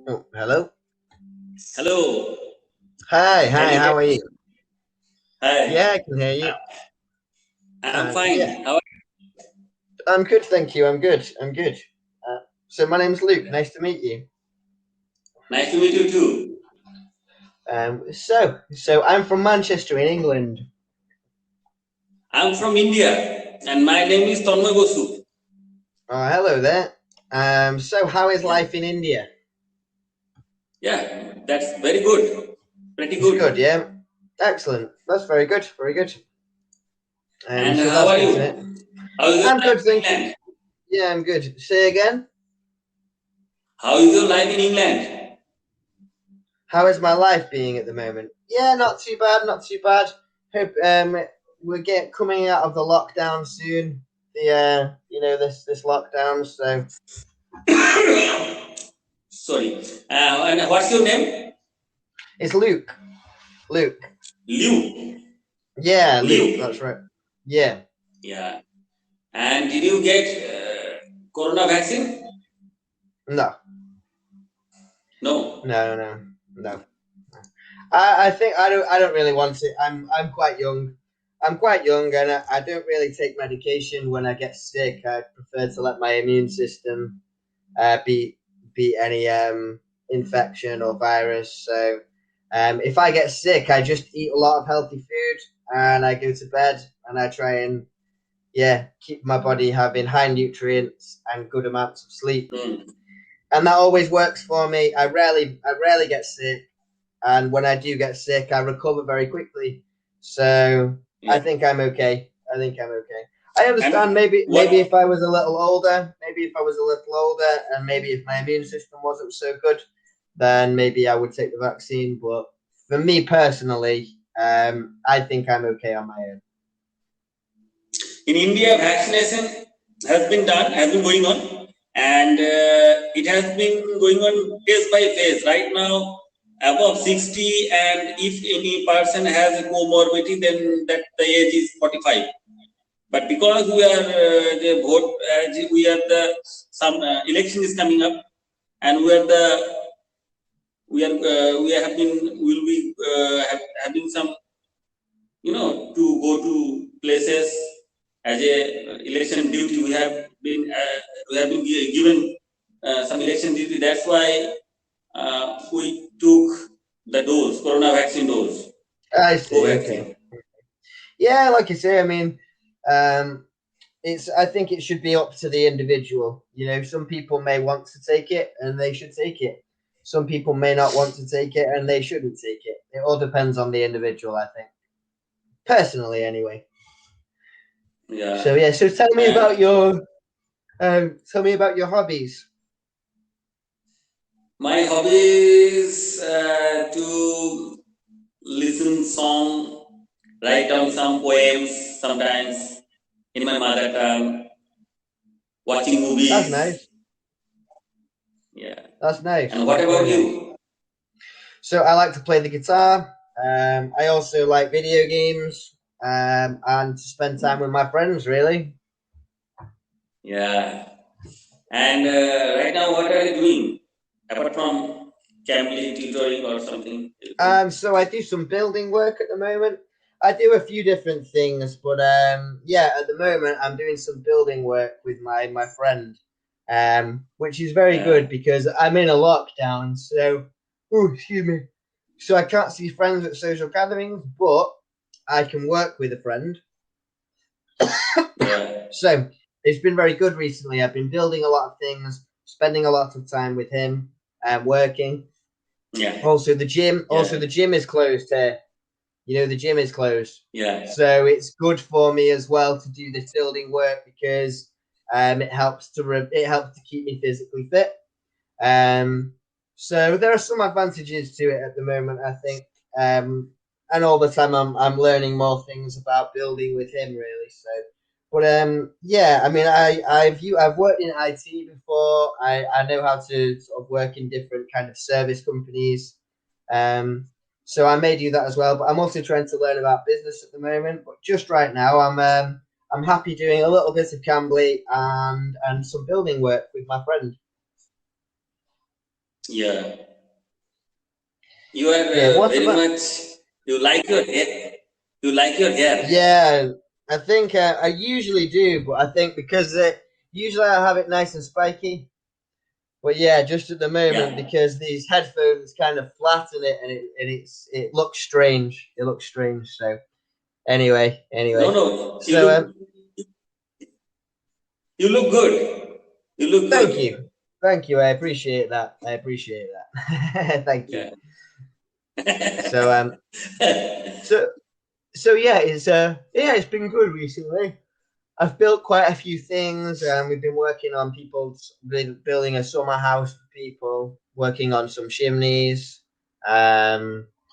Oh, hello. Hello, Hi, can hi. you hear How are me? you? Yeah, Hi, I can hear you. I'm Yeah, fine. How are I'm good, thank you. I'm good. I'm good. So my name's Luke. Nice to meet you. you? Nice to meet you too. So I'm from Manchester in England. I'm from India and my name is Tanmay Bosu. Oh, hello there. So how is Yeah, life in India? yeah, that's very good. Pretty It's good, good. yeah. Excellent. That's very good. Very good. And So how that's are good to hear. you? How is your I'm life good, in thank you. England? Yeah, I'm good. Say again. How is your life in England? How is my life being at the moment? Yeah, not too bad, not too bad. Hope we're get coming out of the lockdown soon. The this lockdown. So Sorry. And what's your name? it's Luke. Luke. Liu. Yeah, Luke. That's Liu. right. Yeah. Yeah. And did you get corona vaccine? No. No. No. No. No. I think I don't really want it. I'm quite young. I'm quite young, and I don't really take medication when I get sick. I prefer to let my immune system beat any infection or virus. So if I get sick, I just eat a lot of healthy food and I go to bed and I try and keep my body having high nutrients and good amounts of sleep. Hmm. And that always works for me. I rarely get sick, and when I do get sick, I recover very quickly. So Yeah. I think I'm okay. I think I'm okay. I understand And maybe what? if I was a little older, and maybe if my immune system wasn't so good, then maybe I would take the vaccine. But for me personally, I think I'm okay on my own. In India, vaccination has been going on, and it has been going on phase by phase. Right now, above 60, and if any person has a comorbidity, then that the age is 45. But because we are the vote, we are the some election is coming up, and we have been will be having some to go to places as a election duty. We have been given some election duty. That's why we took the dose, corona vaccine dose, I see. Okay. co-vaccine. Yeah, like you say, I mean, um, it's. I think it should be up to the individual. You know, some people may want to take it and they should take it. Some people may not want to take it and they shouldn't take it. It all depends on the individual, I think. Personally, anyway. So Yeah, yeah. So and tell me about your hobbies. my hobby is to listen song, write down some poems sometimes in my mother tongue, watching That's movies. nice. Yeah. That's nice. And what That's very about nice. you? So I like to play the guitar. I also like video games. And to spend time with my friends. Really. Yeah. And right now, what are you doing apart from Cambly tutoring or something? So I do some building work at the moment. I do a few different things, but yeah, at the moment I'm doing some building work with my friend, which is very Yeah. good because I'm in a lockdown. So, oh, excuse me. So I can't see friends at social gatherings, but I can work with a friend. Yeah. So it's been very good recently. I've been building a lot of things, spending a lot of time with him, working. Yeah. Also Yeah. the gym is closed here. You know, the gym is closed. Yeah. So it's good for me as well to do this building work because it helps to keep me physically fit. Um, so there are some advantages to it at the moment, I think. And all the time I'm learning more things about building with him, really. So, but yeah, I mean, I've worked in IT before. I know how to sort of work in different kind of service companies. Um, so I may do that as well. But I'm also trying to learn about business at the moment. But just right now, I'm happy doing a little bit of Cambly and some building work with my friend. Yeah. You are Yeah. What very about? much. You like your hair. You like your hair. Yeah, I think I usually do, but I think because usually I have it nice and spiky. But yeah, just at the moment Yeah. because these headphones kind of flatten it and it looks strange. It looks strange. So No, anyway. no. So You look good. You look thank good. you, thank you. I appreciate that. I appreciate that. Thank you. Yeah. So so yeah, it's been good recently. I've built quite a few things. We've been working on building a summer house for people, working on some chimneys. Yeah,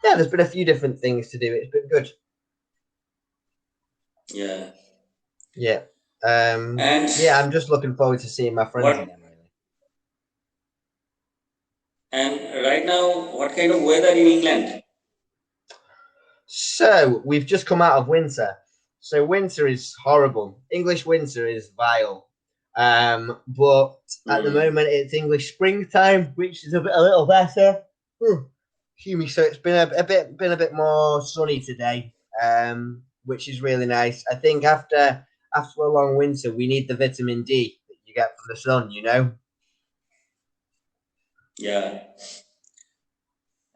there's been a few different things to do. It's been good. Yeah. Yeah. And Yeah, I'm just looking forward to seeing my friends what? again, really. And right now, what kind of weather in England? So we've just come out of winter. So winter is horrible. English winter is vile. But at the Mm. moment it's English springtime, which is a little better. Excuse me. So it's been a bit more sunny today, which is really nice. I think after a long winter, we need the vitamin D that you get from the sun. You know. Yeah.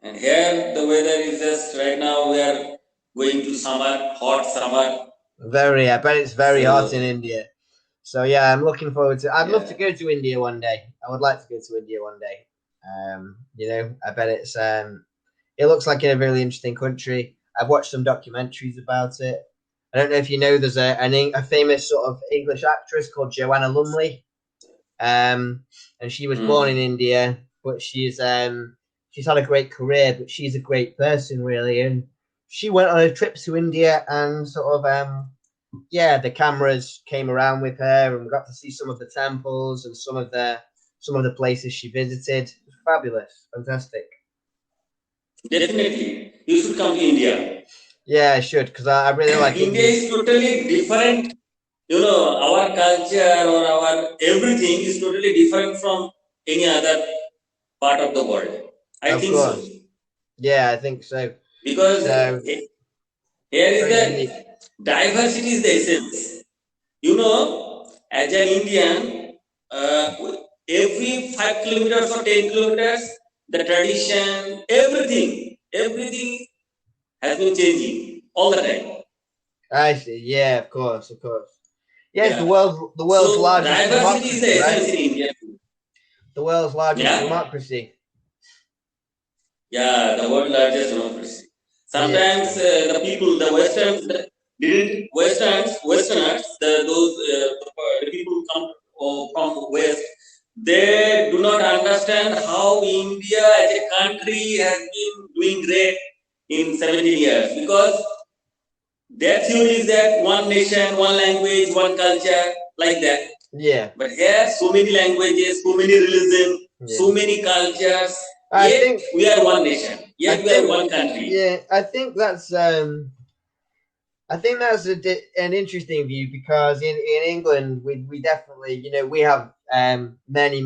And here the weather is just right now we are going to summer, hot summer. I bet it's very hot in So India. So yeah, I'm looking forward to. I'd love to yeah, go to India one day. I would like to go to India one day. I bet it looks like a really interesting country. I've watched some documentaries about it. I don't know if you know. There's a famous sort of English actress called Joanna Lumley, and she was born in mm, India, but she's had a great career. But she's a great person, really, and she went on a trip to India and sort of yeah, the cameras came around with her and we got to see some of the temples and some of the places she visited. It was fabulous, fantastic. definitely you should come to India. Yeah, I should because I really like India Indian. is totally different. You know, our culture or our everything is totally different from any other part of the world. I Of think so. course, yeah, I think so. Because So here is very the unique. diversity is the essence. You know, as an Indian, uh, every 5 kilometers or 10 kilometers, the tradition, everything has been changing all the time. I see. Yeah, of course, of course. Yeah, it's Yeah. the world's So largest diversity is the democracy, right? essence in India. The world's largest Yeah. democracy. Yeah, the world largest democracy. Yeah. Sometimes So the people, the Westerns, didn't Westerners, the people come from West, they do not understand how India as a country has been doing great in 17 years because their theory is that one nation, one language, one culture, like that. yeah, But here, so many languages, so many religions, yeah. so many cultures, I yet think we are one nation, I yet we are think one country. yeah, I think that's an interesting view because in England we definitely we have many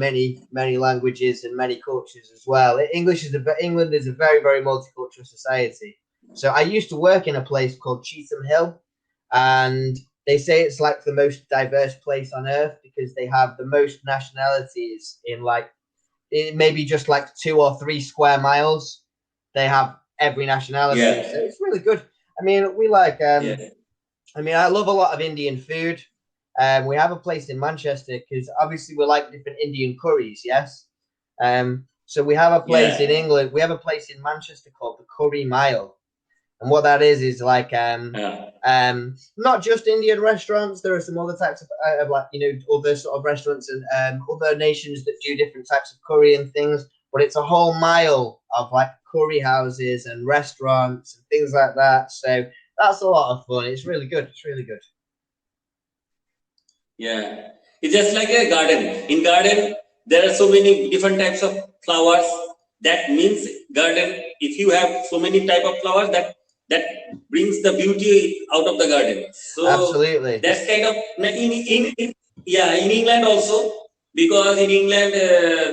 languages and many cultures as well. England is a very multicultural society. So I used to work in a place called Cheetham Hill, and they say it's like the most diverse place on earth because they have the most nationalities in like it maybe just like 2 or 3 square miles. They have every nationality, so Yeah, it's really good. I mean, we like. yeah, I mean, I love a lot of Indian food. We have a place in Manchester because obviously we like different Indian curries. Yes. So we have a place in yeah, England. We have a place in Manchester called the Curry Mile, and what that is like yeah, not just Indian restaurants. There are some other types of like other sort of restaurants and other nations that do different types of curry and things. But it's a whole mile of like curry houses and restaurants and things like that. So that's a lot of fun. It's really good. It's really good. yeah. It's just like a garden. In garden, there are so many different types of flowers. That means garden. If you have so many type of flowers, that brings the beauty out of the garden. So Absolutely. that's kind of in yeah in England also because in England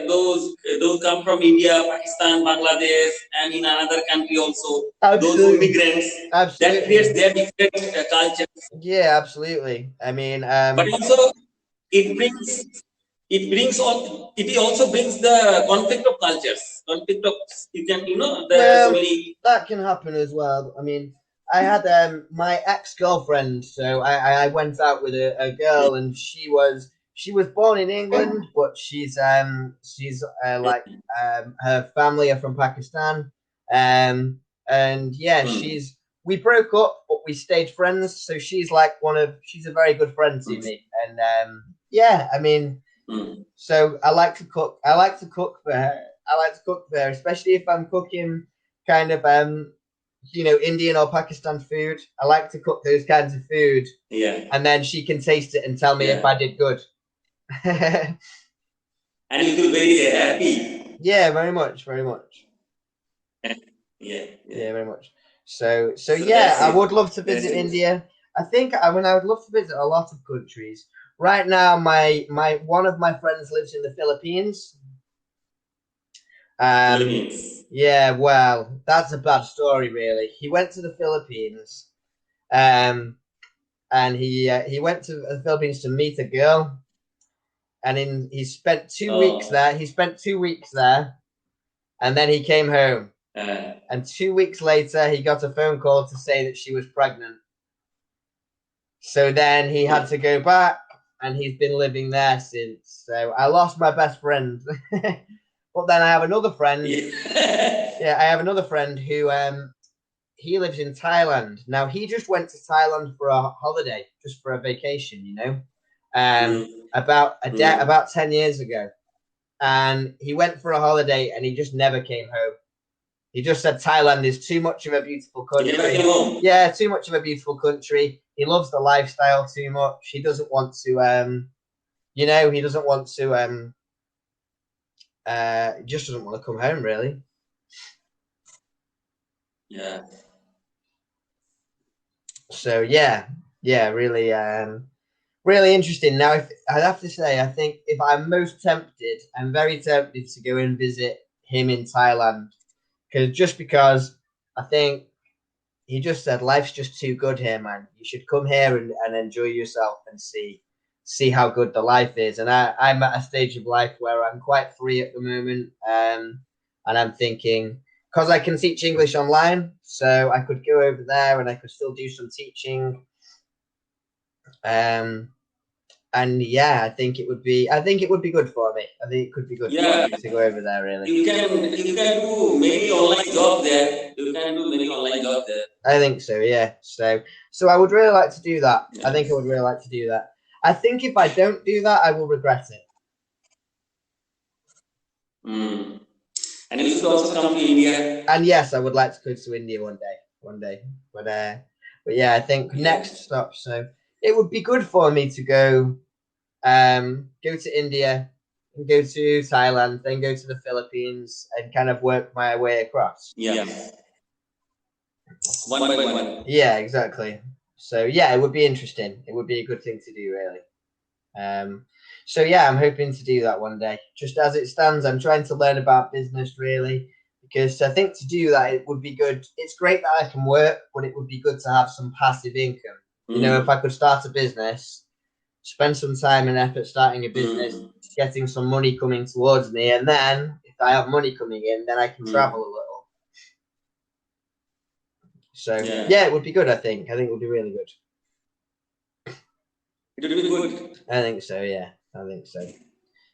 those come from India, Pakistan, Bangladesh, and in another country also. Absolutely. Those immigrants. Absolutely. That creates their different culture. Yeah, absolutely. I mean, but also it also brings the conflict of cultures. Conflict of that can happen as well. I mean, I had my ex-girlfriend, so I went out with a girl, and she was born in England, but she's like her family are from Pakistan, and yeah, we broke up, but we stayed friends. So she's like she's a very good friend to me, and yeah, I mean, so I like to cook. I like to cook for her. Especially if I'm cooking kind of Indian or Pakistan food. I like to cook those kinds of food. Yeah. And then she can taste it and tell me if I did good. And you feel very happy. Yeah, very much, very much. Yeah, very much. So yeah, I would love to visit India. I think I would love to visit a lot of countries. Right now, my one of my friends lives in the Philippines. Yeah, well, that's a bad story, really. He went to the Philippines, and he went to the Philippines to meet a girl, and he spent 2 weeks there. He spent 2 weeks there, and then he came home. And 2 weeks later, he got a phone call to say that she was pregnant. So then he had to go back, and he's been living there since. So I lost my best friend. But then I have another friend. Yeah, I have another friend who he lives in Thailand. Now he just went to Thailand for a holiday, just for a vacation, about 10 years ago. And he went for a holiday and he just never came home. He just said Thailand is too much of a beautiful country. Yeah, too much of a beautiful country. He loves the lifestyle too much. He doesn't want to he doesn't want to he just doesn't want to come home, really. Yeah. So yeah, really, really interesting. Now, if I'd have to say, I think if I'm most tempted, I'm very tempted to go and visit him in Thailand, because I think he just said life's just too good here, man. You should come here and enjoy yourself and see how good the life is. And I'm at a stage of life where I'm quite free at the moment, and I'm thinking, because I can teach English online, so I could go over there and I could still do some teaching. And yeah, I think it would be good for me. I think it could be good for me to go over there, really. You can do many online jobs there. I think so, yeah. So I would really like to do that. Yes. I think I would really like to do that. I think if I don't do that, I will regret it. And you should also come to India. And yes, I would like to go to India one day. But yeah, I think next stop. So it would be good for me to go to India, and go to Thailand, then go to the Philippines, and kind of work my way across. Yeah. One by one. Yeah, exactly. So yeah, it would be interesting. It would be a good thing to do, really. So yeah, I'm hoping to do that one day. Just as it stands, I'm trying to learn about business, really, because I think to do that, it would be good. It's great that I can work, but it would be good to have some passive income. If I could start a business, spend some time and effort starting a business, getting some money coming towards me, and then if I have money coming in, then I can travel a little. So yeah, it would be good. I think it would be really good. It would be good. I think so. Yeah, I think so.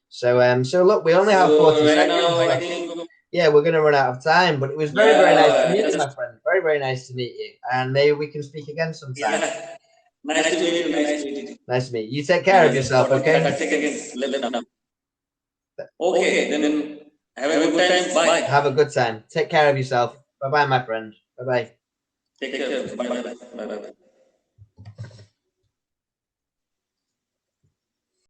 So look, we only have 40 seconds. Yeah, we're going to run out of time, but it was very, very nice to meet you, my friend. Very, very nice to meet you, and maybe we can speak again sometime. Yeah. Nice to meet you. Nice to meet you. You take care of yourself, okay? Okay, then have a good time. Bye. Have a good time. Take care of yourself. Bye-bye, my friend. Bye-bye. Take care. Bye-bye.